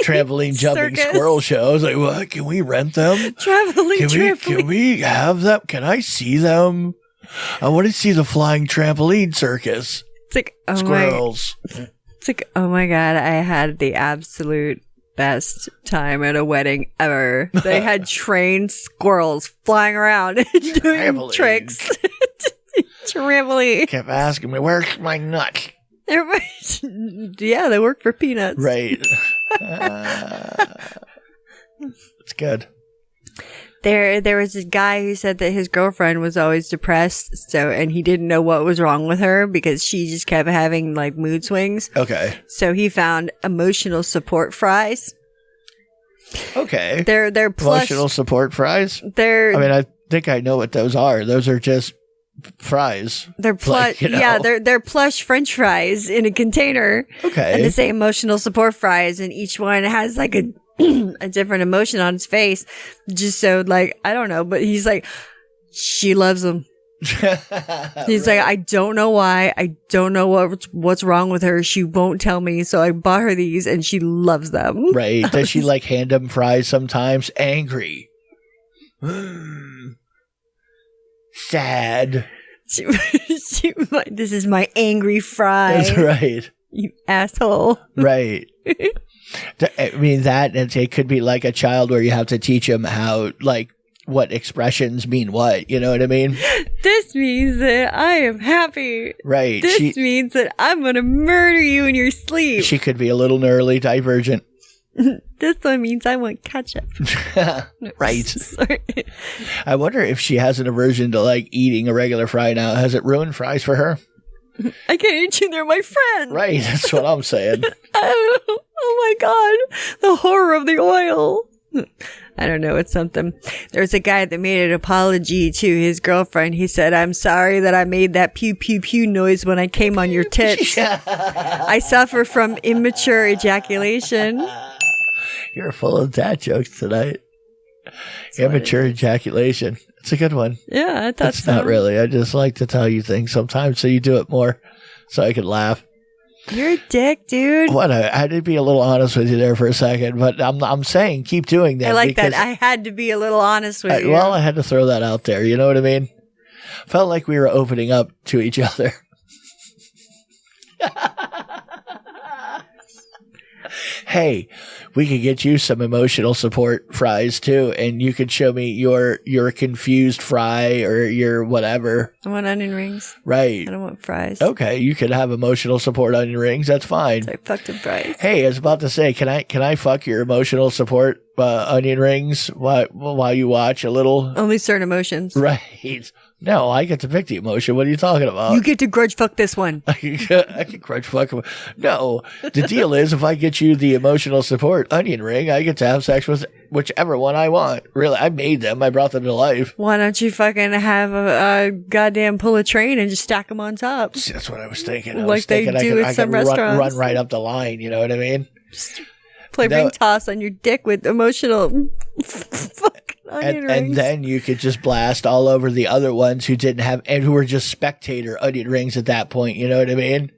trampoline jumping Circus. squirrel show. I was like, what? Can we rent them? Trampoline. Can we have them? Can I see them? I want to see the flying trampoline circus. It's like, oh Squirrels. It's like, oh my God, I had the absolute best time at a wedding ever. They had trained squirrels flying around and doing Trampoline. tricks. Trampoline. Kept asking me, where's my nut? Yeah, they work for peanuts. Right. It's good. There was a guy who said that his girlfriend was always depressed, and he didn't know what was wrong with her because she just kept having like mood swings. Okay. So he found emotional support fries. Okay. They're plush. Emotional support fries? They're I think I know what those are. Those are just fries. They're plush. Like, Yeah, they're plush French fries in a container. Okay. And they say emotional support fries, and each one has like a a different emotion on his face. Just so like, I don't know, but he's like, she loves him. He's like, I don't know why. I don't know what's wrong with her. She won't tell me. So I bought her these and she loves them. Right. Does she like hand him fries sometimes? Angry. Sad. This is my angry fry. That's right. You asshole. Right. I mean, it could be like a child where you have to teach him how, like, what expressions mean what. You know what I mean? This means that I am happy. Right. This means that I'm going to murder you in your sleep. She could be a little neurodivergent. This one means I want ketchup. Right. Sorry. I wonder if she has an aversion to like eating a regular fry now. Has it ruined fries for her? I can't eat you. They're my friend. Right. That's what I'm saying. Oh my God. The horror of the oil. I don't know. It's something. There's a guy that made an apology to his girlfriend. He said, I'm sorry that I made that pew pew pew noise when I came on your tits. I suffer from immature ejaculation. You're full of dad jokes tonight. Immature ejaculation. It's a good one. Yeah, I thought It's not really. I just like to tell you things sometimes so you do it more so I can laugh. You're a dick, dude. What? I had to be a little honest with you there for a second, but I'm saying keep doing that. I like that. I had to be a little honest with you. Well, I had to throw that out there. You know what I mean? Felt like we were opening up to each other. Hey, we could get you some emotional support fries too, and you could show me your confused fry or your whatever. I want onion rings. Right. I don't want fries. Okay, you could have emotional support onion rings. That's fine. So I fucked up fries. Hey, I was about to say, can I fuck your emotional support onion rings while you watch a little? Only certain emotions. Right. No, I get to pick the emotion. What are you talking about? You get to grudge fuck this one. I can grudge fuck him. No, the deal is if I get you the emotional support onion ring, I get to have sex with whichever one I want. Really, I made them. I brought them to life. Why don't you fucking have a goddamn pull a train and just stack them on top? That's what I was thinking. Like they do at some restaurants. Run right up the line. You know what I mean? Just play ring toss on your dick with emotional fucking onion rings. And then you could just blast all over the other ones who didn't have, and who were just spectator onion rings at that point. You know what I mean?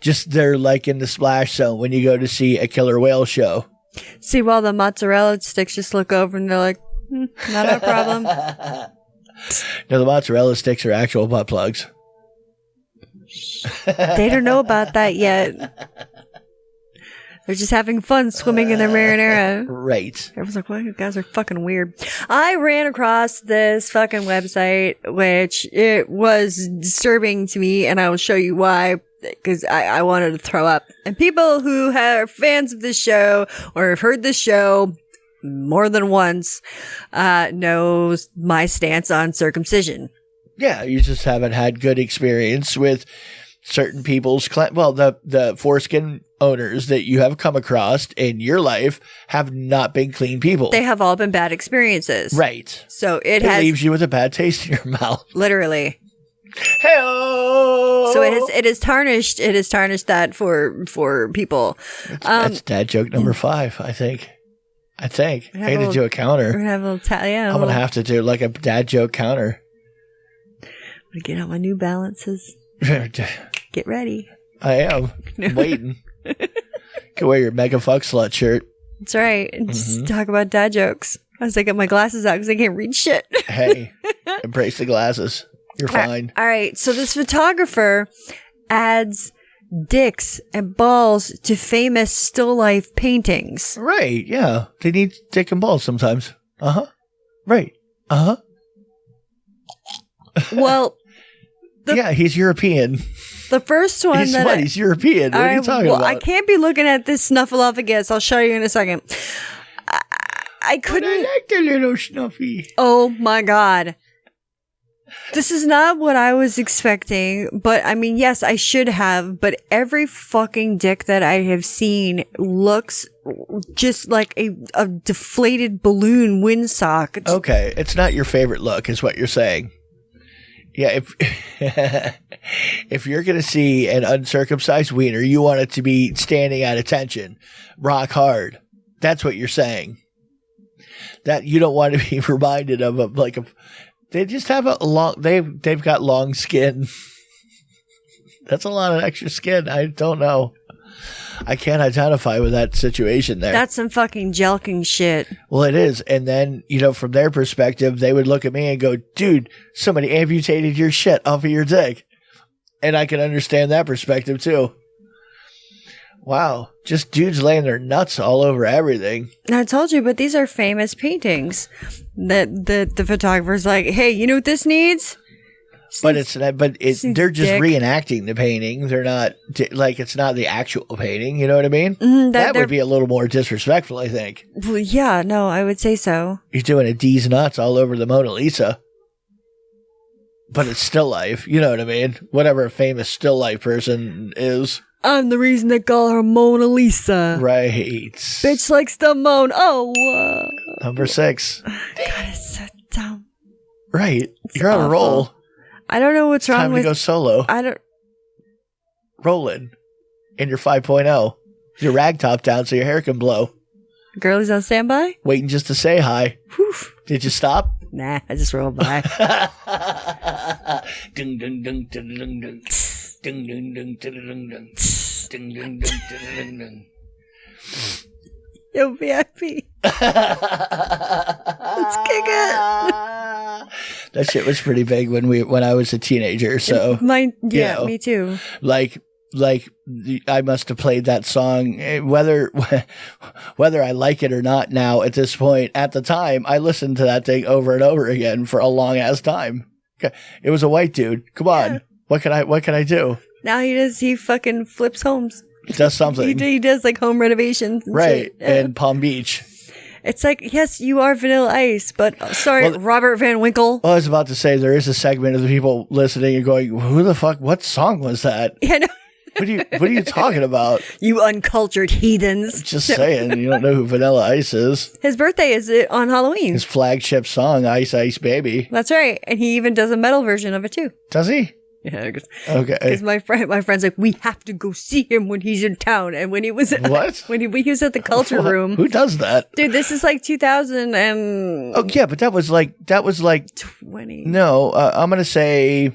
Just they're like in the splash zone when you go to see a killer whale show. See, while the mozzarella sticks just look over and they're like, not our problem. No, the mozzarella sticks are actual butt plugs. They don't know about that yet. They're just having fun swimming in their marinara. Right. Everyone's like, well, you guys are fucking weird. I ran across this fucking website, which it was disturbing to me, and I will show you why, because I wanted to throw up. And people who are fans of this show or have heard this show more than once knows my stance on circumcision. Yeah, you just haven't had good experience with certain people's the foreskin owners that you have come across in your life have not been clean people. They have all been bad experiences. Right. So it leaves you with a bad taste in your mouth. Literally. Hey-o! So it is tarnished that for people. That's dad joke number 5, I think. I need to do a counter. We're gonna have a little I'm gonna have to do like a dad joke counter. I'm gonna get out my New Balances. Get ready. I am. I'm waiting. Can wear your mega fuck slut shirt. That's right. And just talk about dad jokes. As I get my glasses out because I can't read shit. Hey, embrace the glasses. You're fine. All right. So this photographer adds dicks and balls to famous still life paintings. Right. Yeah. They need dick and balls sometimes. Uh-huh. Right. Uh-huh. Well, yeah, he's European. The first one he's European. What are you talking about? I can't be looking at this snuffleupagus. I'll show you in a second. I couldn't. But I like the little snuffy. Oh my God. This is not what I was expecting, but I mean, yes, I should have, but every fucking dick that I have seen looks just like a deflated balloon windsock. Okay, it's not your favorite look, is what you're saying. Yeah, if you're going to see an uncircumcised wiener, you want it to be standing at attention, rock hard. That's what you're saying. That you don't want to be reminded of they just have they've got long skin. That's a lot of extra skin. I don't know. I can't identify with that situation there. That's some fucking jelking shit. Well, it is. And then, from their perspective, they would look at me and go, dude, somebody amputated your shit off of your dick. And I can understand that perspective too. Wow. Just dudes laying their nuts all over everything. I told you, but these are famous paintings that the photographer's like, hey, you know what this needs? They're just reenacting the painting. They're not it's not the actual painting. You know what I mean? That would be a little more disrespectful, I think. Well, yeah, no, I would say so. He's doing a D's nuts all over the Mona Lisa. But it's still life. You know what I mean? Whatever a famous still life person is. I'm the reason they call her Mona Lisa. Right. Bitch likes to moan. Oh. Number 6. God, it's so dumb. Right. You're awful. on a roll. I don't know what's wrong with... Time to go solo. Rolling. In your 5.0. Your rag top down so your hair can blow. Girlies on standby? Waiting just to say hi. Whew. Did you stop? Nah, I just rolled by. Ding ding ding ding ding ding. Ding ding ding ding ding ding. Ding ding ding ding ding. Yo, VIP. Let's kick it. That shit was pretty big when I was a teenager. So me too. Like I must have played that song, whether I like it or not now at this point. At the time, I listened to that thing over and over again for a long ass time. It was a white dude. Come on, yeah. What can I do? Now he fucking flips homes. He does something. He does like home renovations, and right? Shit. Yeah. In Palm Beach. It's like, yes, you are Vanilla Ice, but sorry, Robert Van Winkle. Well, I was about to say there is a segment of the people listening and going, "Who the fuck? What song was that?" Yeah, no. What are you talking about? You uncultured heathens. Just saying, you don't know who Vanilla Ice is. His birthday is on Halloween. His flagship song, Ice Ice Baby. That's right. And he even does a metal version of it too. Does he? Yeah. Okay. Because my friend's like, we have to go see him when he's in town. And when he was when he was at the Culture Room. Who does that? Dude, this is like 2000 and... Oh, yeah, but that was like 20. No, I'm going to say...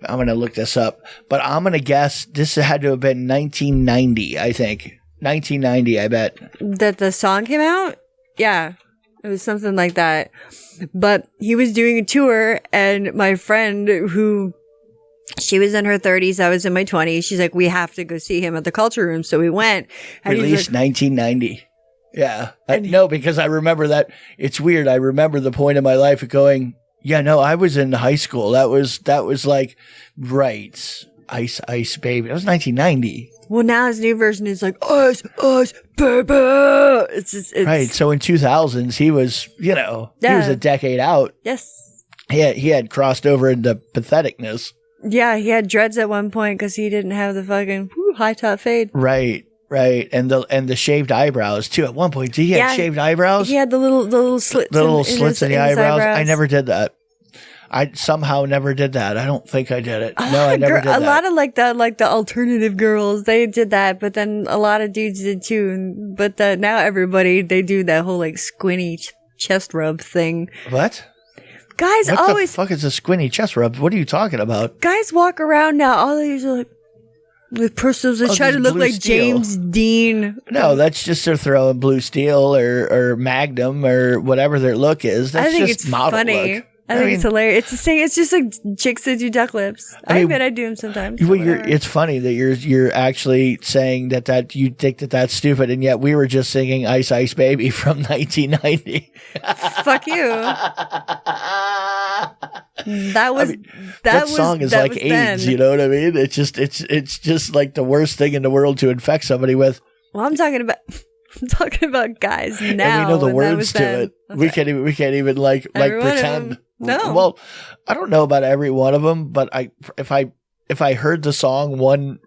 I'm going to look this up, but I'm going to guess this had to have been 1990, I think. 1990, I bet. That the song came out? Yeah. It was something like that. But he was doing a tour, and my friend she was in her 30s, I was in my 20s. She's like, we have to go see him at the Culture Room. So we went. And Released 1990. Yeah. No, because I remember that. It's weird. I remember the point in my life of going... Yeah, no, I was in high school. That was like, right, Ice Ice Baby. That was 1990. Well, now his new version is like, Ice Ice Baby. It's right. So in 2000s, he was, he was a decade out. Yes. He had crossed over into patheticness. Yeah, he had dreads at one point because he didn't have the fucking high top fade. Right. Right, and the shaved eyebrows too. At one point, he had shaved eyebrows. He had the little slits. The little slits in the eyebrows. I never did that. I somehow never did that. I don't think I did it. No, I never did that. A lot of like the alternative girls, they did that, but then a lot of dudes did too. But now everybody, they do that whole like squinty chest rub thing. What? Guys what always. The fuck is a squinty chest rub? What are you talking about? Guys walk around now. All they are like. With personals that try to look like steel. James Dean. No, that's just they're throwing blue steel or Magnum or whatever their look is. That's I think just it's model funny. look. I think it's hilarious. It's the same. It's just like chicks that do duck lips. I bet I do them sometimes. Well, it's funny that you're actually saying that you think that's stupid, and yet we were just singing "Ice Ice Baby" from 1990. Fuck you. That song is like AIDS. Then. You know what I mean? It's just like the worst thing in the world to infect somebody with. Well, I'm talking about guys now. And we know the words to it. We can't even like pretend. No. Well, I don't know about every one of them, but if I heard the song one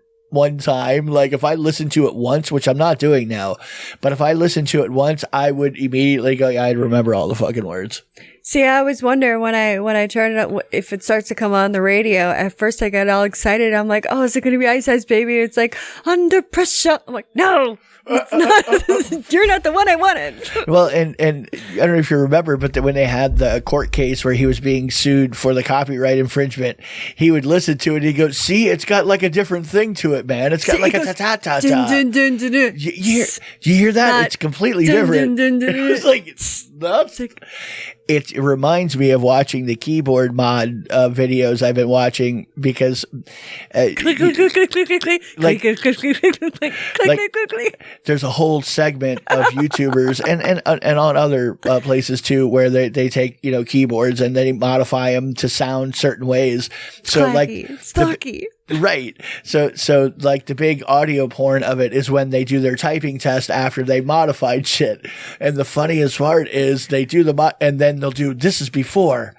time, like if I listened to it once, which I'm not doing now, but if I listened to it once, I would immediately go, I'd remember all the fucking words. See, I always wonder when I turn it up, if it starts to come on the radio. At first, I get all excited. I'm like, "Oh, is it going to be Ice Ice Baby?" It's like Under Pressure. I'm like, "No, it's not. You're not the one I wanted." Well, and I don't know if you remember, but when they had the court case where he was being sued for the copyright infringement, he would listen to it and he'd go, "See, it's got like a different thing to it, man. It's got like a ta-ta-ta-ta. Dun, dun, dun, dun. You hear that? It's completely different." It's like, it's nuts. It reminds me of watching the keyboard mod videos I've been watching because click, click, click, click, click, click, click, click, click, click, click, click, click. There's a whole segment of YouTubers and on other places too where they take, you know, keyboards and they modify them to sound certain ways. So Stocky. Right. So like the big audio porn of it is when they do their typing test after they modified shit. And the funniest part is they do and then they'll do, this is before,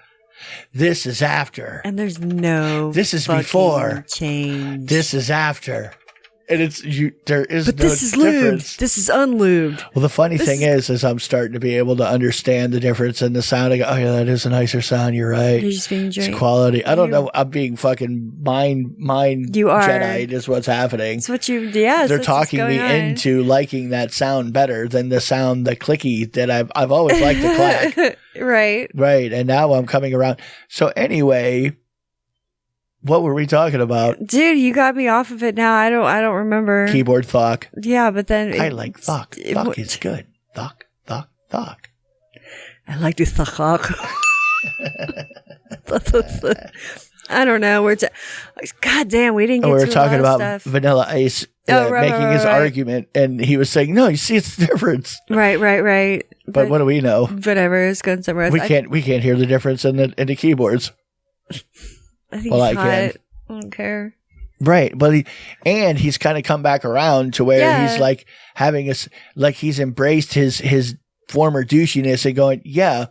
this is after. And there's no this is before, change. this is after. And there is but no this is difference. lubed. This is unlubed. Well, the funny thing is I'm starting to be able to understand the difference in the sound. I go, oh yeah, that is a nicer sound. You're right. You're just being it's quality. I don't know. I'm being fucking mind you are. Jedi is what's happening. It's what they're talking me into liking that sound better than the sound, the clicky that I've always liked the clack. Right. Right. And now I'm coming around. So anyway, what were we talking about? Dude, you got me off of it now. I don't remember. Keyboard thuck. Yeah, but then I like thuck. Thuck is good. Thuck, thuck, thuck. I like the thuck. I don't know. God damn, we didn't get to we were a talking lot of about stuff. Vanilla Ice making his argument, and he was saying, "No, you see, it's the difference." Right. But what do we know? Whatever, it's going somewhere else. We can't hear the difference in the keyboards. I think I he's hot. can. I don't care. Right, but he's kind of come back around to where he's like having he's embraced his former douchiness and going, yeah,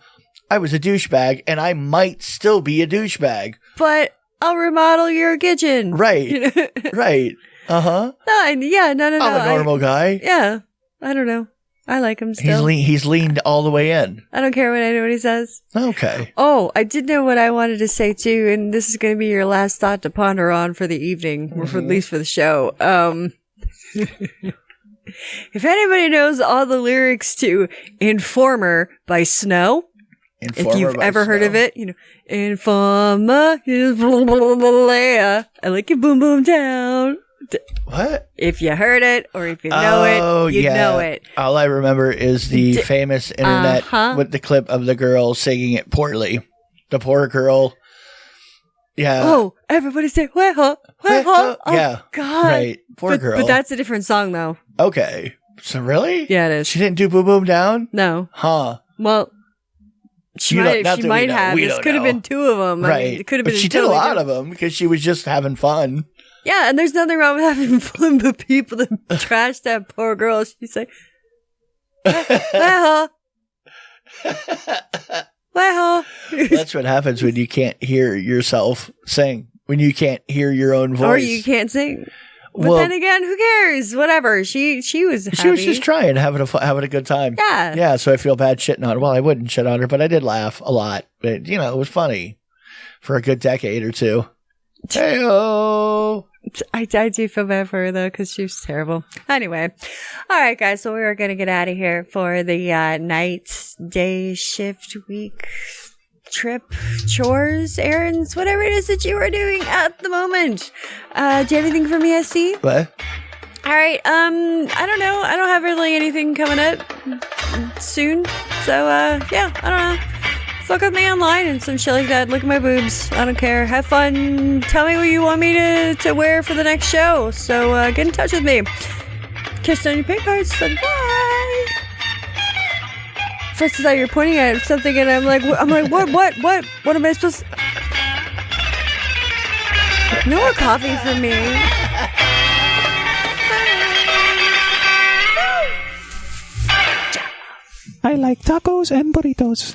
I was a douchebag and I might still be a douchebag, but I'll remodel your kitchen. Right, right, No. I'm a normal guy. Yeah, I don't know. I like him still. He's leaned all the way in. I don't care what anybody says. Okay. Oh, I did know what I wanted to say too, and this is going to be your last thought to ponder on for the evening, or for at least for the show. If anybody knows all the lyrics to "Informer" by Snow, if you've ever heard of it, you know, "Informer is blah, blah, blah, blah, blah. I like your boom boom down." What? If you heard it or if you know it, you know it. All I remember is the famous internet with the clip of the girl singing it poorly. The poor girl. Yeah. Oh, everybody say, "Well, well." Oh, yeah. God. Right. Poor girl. But that's a different song, though. Okay. So really? Yeah, it is. She didn't do Boom Boom Down? No. Huh. Well, she might have. This could have been two of them. Right. I mean, it could have been. But she did a lot of them because she was just having fun. Yeah, and there's nothing wrong with having fun, but people that trash that poor girl, she's like, well. That's what happens when you can't hear yourself sing, when you can't hear your own voice. Or you can't sing. But then again, who cares? Whatever. She was happy. She was just trying, having a good time. Yeah. Yeah, so I feel bad shitting on her. Well, I wouldn't shit on her, but I did laugh a lot. But, you know, it was funny for a good decade or two. Hey-oh. I do feel bad for her, though, because she was terrible. Anyway. All right, guys. So we are going to get out of here for the night, day, shift, week, trip, chores, errands, whatever it is that you are doing at the moment. Do you have anything for me, SC? What? All right. I don't know. I don't have really anything coming up soon. So, yeah, I don't know. Fuck with me online and some shit like that. Look at my boobs. I don't care. Have fun. Tell me what you want me to wear for the next show. So get in touch with me. Kiss on your pink cards. So bye. First I thought you were pointing at something, and I'm like, what am I supposed to? No more coffee for me. I like tacos and burritos.